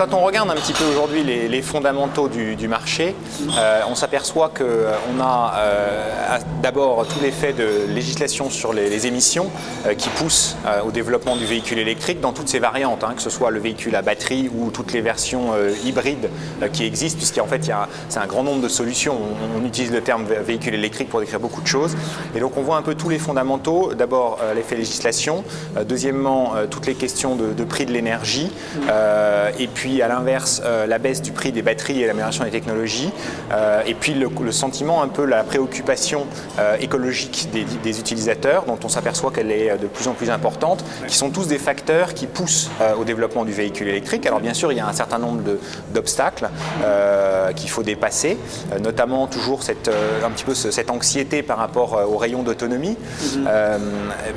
Quand on regarde un petit peu aujourd'hui les fondamentaux du marché, on s'aperçoit qu'on a d'abord tout l'effet de législation sur les émissions qui pousse au développement du véhicule électrique dans toutes ses variantes, que ce soit le véhicule à batterie ou toutes les versions hybrides qui existent, puisqu'en fait c'est un grand nombre de solutions. On utilise le terme véhicule électrique pour décrire beaucoup de choses. Et donc on voit un peu tous les fondamentaux. D'abord l'effet législation, deuxièmement toutes les questions de prix de l'énergie, et puis à l'inverse la baisse du prix des batteries et l'amélioration des technologies, et puis le sentiment, un peu la préoccupation écologique des utilisateurs, dont on s'aperçoit qu'elle est de plus en plus importante, qui sont tous des facteurs qui poussent au développement du véhicule électrique. Alors bien sûr il y a un certain nombre d'obstacles qu'il faut dépasser, notamment toujours un petit peu cette anxiété par rapport aux rayons d'autonomie,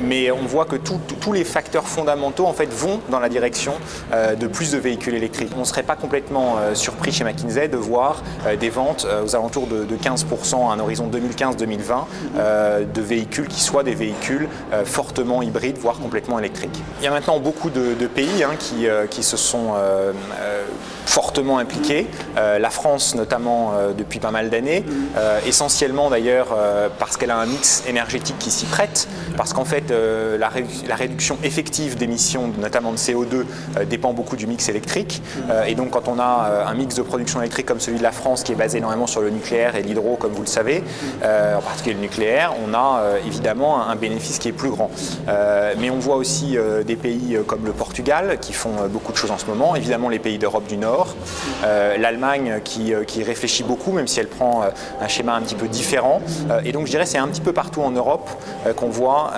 mais on voit que tous les facteurs fondamentaux en fait vont dans la direction de plus de véhicules électriques. On ne serait pas complètement surpris chez McKinsey de voir des ventes aux alentours de 15% à un horizon 2015-2020 de véhicules qui soient des véhicules fortement hybrides, voire complètement électriques. Il y a maintenant beaucoup de pays qui se sont fortement impliqués, la France notamment depuis pas mal d'années, essentiellement d'ailleurs parce qu'elle a un mix énergétique qui s'y prête, parce qu'en fait la réduction effective d'émissions, notamment de CO2, dépend beaucoup du mix électrique, et donc quand on a un mix de production électrique comme celui de la France qui est basé énormément sur le nucléaire et l'hydro comme vous le savez, en particulier le nucléaire, on a évidemment un bénéfice qui est plus grand. Mais on voit aussi des pays comme le Portugal qui font beaucoup de choses en ce moment, évidemment les pays d'Europe du Nord, l'Allemagne qui réfléchit beaucoup même si elle prend un schéma un petit peu différent, et donc je dirais c'est un petit peu partout en Europe qu'on voit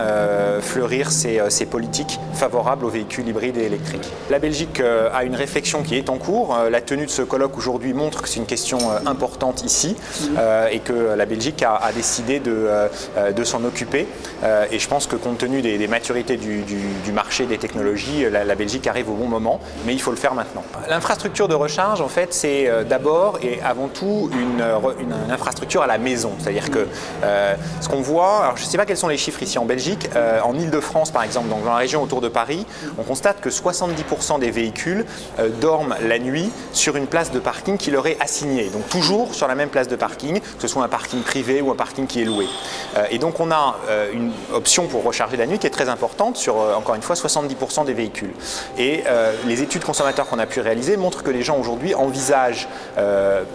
fleurir ces politiques favorables aux véhicules hybrides et électriques. La Belgique a une réflexion qui est en cours, la tenue de ce colloque aujourd'hui montre que c'est une question importante ici, et que la Belgique a décidé de s'en occuper, et je pense que compte tenu des maturités du marché des technologies, la Belgique arrive au bon moment, mais il faut le faire maintenant. L'infrastructure de recharge en fait c'est d'abord et avant tout une infrastructure à la maison, c'est-à-dire que ce qu'on voit, alors je ne sais pas quels sont les chiffres ici en Belgique, en Île-de-France par exemple, donc dans la région autour de Paris, on constate que 70% des véhicules dorment la nuit sur une place de parking qui leur est assignée, donc toujours sur la même place de parking, que ce soit un parking privé ou un parking qui est loué. Et donc on a une option pour recharger la nuit qui est très importante sur, encore une fois, 70% des véhicules. Et les études consommateurs qu'on a pu réaliser montrent que les gens aujourd'hui envisagent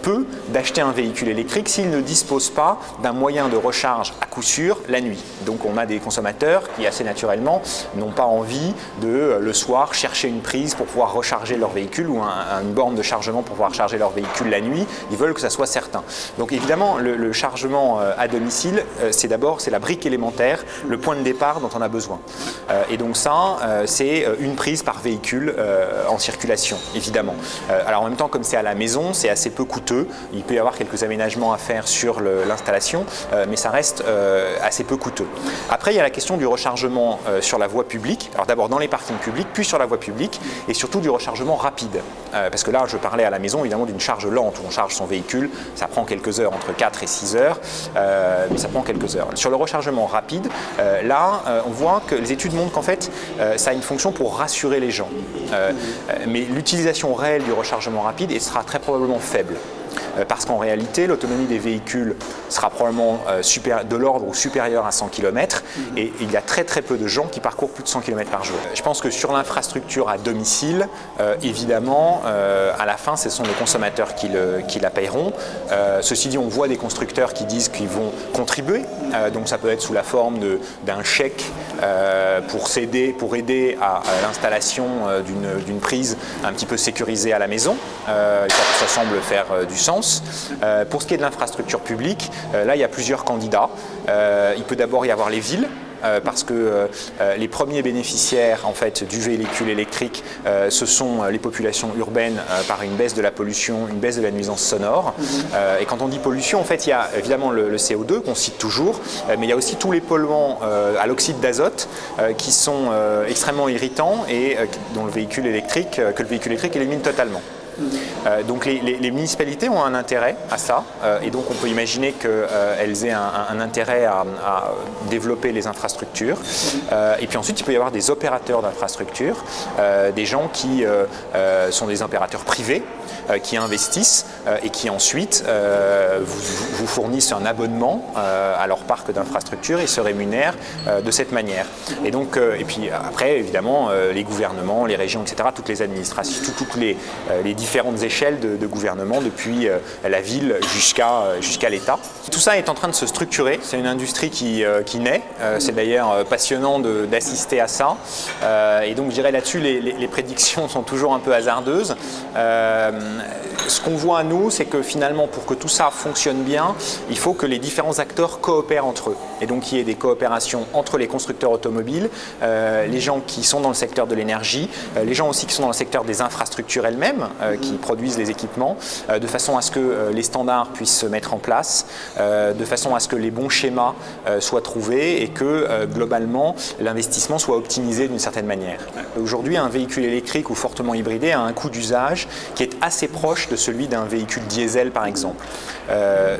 peu d'acheter un véhicule électrique s'ils ne disposent pas d'un moyen de recharge à coup sûr la nuit. Donc on a des consommateurs qui assez naturellement n'ont pas envie de le soir chercher une prise pour pouvoir recharger leur véhicule ou une borne de chargement pour pouvoir charger leur véhicule la nuit, ils veulent que ça soit certain. Donc évidemment le chargement à domicile c'est d'abord la brique élémentaire, le point de départ dont on a besoin. Et donc ça c'est une prise par véhicule en circulation évidemment. Alors en même temps comme c'est à la maison c'est assez peu coûteux, il peut y avoir quelques aménagements à faire sur l'installation, mais ça reste assez peu coûteux. Après il y a la question du rechargement sur la voie publique, alors d'abord dans les parkings publics puis sur la voie publique et surtout du rechargement rapide, parce que là je parlais à la maison évidemment d'une charge lente où on charge son véhicule, ça prend quelques heures, entre 4 et 6 heures, mais ça prend quelques heures. Sur le rechargement rapide, là on voit que les études montrent qu'en fait ça a une fonction pour rassurer les gens, mais l'utilisation réelle du rechargement rapide sera très probablement faible. Parce qu'en réalité, l'autonomie des véhicules sera probablement de l'ordre ou supérieure à 100 km et il y a très peu de gens qui parcourent plus de 100 km par jour. Je pense que sur l'infrastructure à domicile, évidemment, à la fin, ce sont les consommateurs qui la payeront. Ceci dit, on voit des constructeurs qui disent qu'ils vont contribuer, donc ça peut être sous la forme d'un chèque pour aider à l'installation d'une prise un petit peu sécurisée à la maison. Ça semble faire du sens. Pour ce qui est de l'infrastructure publique, là il y a plusieurs candidats. Il peut d'abord y avoir les villes, parce que les premiers bénéficiaires en fait, du véhicule électrique, ce sont les populations urbaines par une baisse de la pollution, une baisse de la nuisance sonore. Et quand on dit pollution, en fait, il y a évidemment le CO2 qu'on cite toujours, mais il y a aussi tous les polluants à l'oxyde d'azote qui sont extrêmement irritants et que le véhicule électrique élimine totalement. Donc les municipalités ont un intérêt à ça, et donc on peut imaginer qu'elles aient un intérêt à développer les infrastructures. Et puis ensuite, il peut y avoir des opérateurs d'infrastructures, des gens qui sont des opérateurs privés, qui investissent et qui ensuite vous fournissent un abonnement à leur parc d'infrastructures et se rémunèrent de cette manière. Et donc, et puis après, évidemment, les gouvernements, les régions, etc., toutes les administrations, toutes les différentes échelles de gouvernement, depuis la ville jusqu'à l'État. Tout ça est en train de se structurer. C'est une industrie qui naît. C'est d'ailleurs passionnant d'assister à ça. Et donc, je dirais là-dessus, les prédictions sont toujours un peu hasardeuses. Ce qu'on voit, nous, c'est que finalement, pour que tout ça fonctionne bien, il faut que les différents acteurs coopèrent entre eux. Et donc, il y ait des coopérations entre les constructeurs automobiles, les gens qui sont dans le secteur de l'énergie, les gens aussi qui sont dans le secteur des infrastructures elles-mêmes, qui produisent les équipements, de façon à ce que les standards puissent se mettre en place, de façon à ce que les bons schémas soient trouvés et que, globalement, l'investissement soit optimisé d'une certaine manière. Aujourd'hui, un véhicule électrique ou fortement hybridé a un coût d'usage qui est assez proche de celui d'un véhicule diesel, par exemple.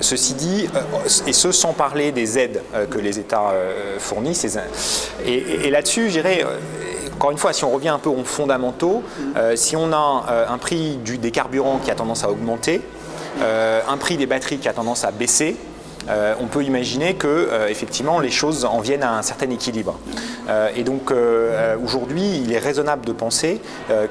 Ceci dit, et ce sans parler des aides que les États fournissent. Et là-dessus, je dirais, encore une fois, si on revient un peu aux fondamentaux, si on a un prix des carburants qui a tendance à augmenter, un prix des batteries qui a tendance à baisser, on peut imaginer que effectivement les choses en viennent à un certain équilibre. Et donc aujourd'hui, il est raisonnable de penser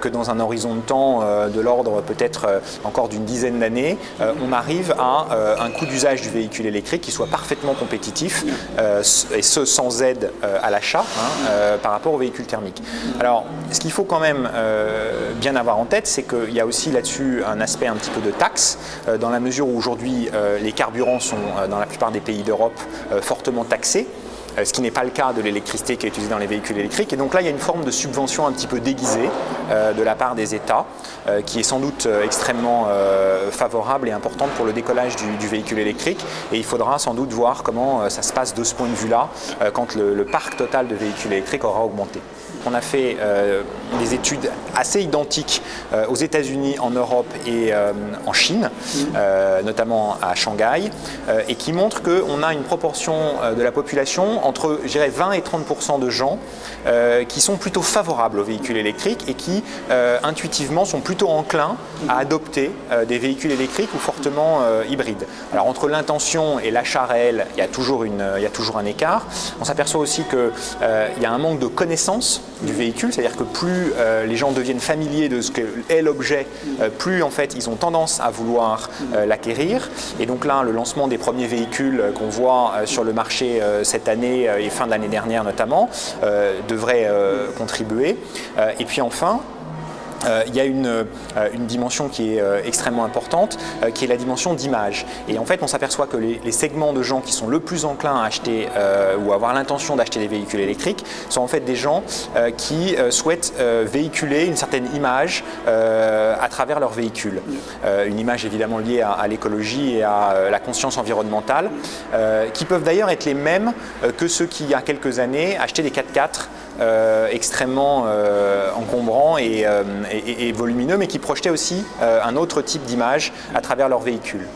que dans un horizon de temps de l'ordre peut-être encore d'une dizaine d'années, on arrive à un coût d'usage du véhicule électrique qui soit parfaitement compétitif, et ce sans aide à l'achat par rapport au véhicule thermique. Alors, ce qu'il faut quand même bien avoir en tête, c'est qu'il y a aussi là-dessus un aspect un petit peu de taxe, dans la mesure où aujourd'hui les carburants sont dans la plupart des pays d'Europe fortement taxés, ce qui n'est pas le cas de l'électricité qui est utilisée dans les véhicules électriques. Et donc là, il y a une forme de subvention un petit peu déguisée de la part des États, qui est sans doute extrêmement favorable et importante pour le décollage du véhicule électrique. Et il faudra sans doute voir comment ça se passe de ce point de vue-là, quand le parc total de véhicules électriques aura augmenté. On a fait des études assez identiques aux États-Unis, en Europe et en Chine, notamment à Shanghai, et qui montrent qu'on a une proportion de la population entre, je dirais, 20 et 30% de gens qui sont plutôt favorables aux véhicules électriques et qui, intuitivement, sont plutôt enclins à adopter des véhicules électriques ou fortement hybrides. Alors, entre l'intention et l'achat réel, il y a toujours un écart. On s'aperçoit aussi qu'il y a un manque de connaissance du véhicule, c'est-à-dire que plus les gens deviennent familiers de ce qu'est l'objet, plus en fait ils ont tendance à vouloir l'acquérir. Et donc là, le lancement des premiers véhicules qu'on voit sur le marché cette année et fin d'année dernière notamment, devrait contribuer. Et puis enfin, il y a une dimension qui est extrêmement importante, qui est la dimension d'image. Et en fait, on s'aperçoit que les segments de gens qui sont le plus enclins à acheter ou avoir l'intention d'acheter des véhicules électriques sont en fait des gens qui souhaitent véhiculer une certaine image à travers leur véhicule. Une image évidemment liée à l'écologie et à la conscience environnementale, qui peuvent d'ailleurs être les mêmes que ceux qui, il y a quelques années, achetaient des 4x4 extrêmement encombrants et volumineux, mais qui projetaient aussi un autre type d'image à travers leur véhicule.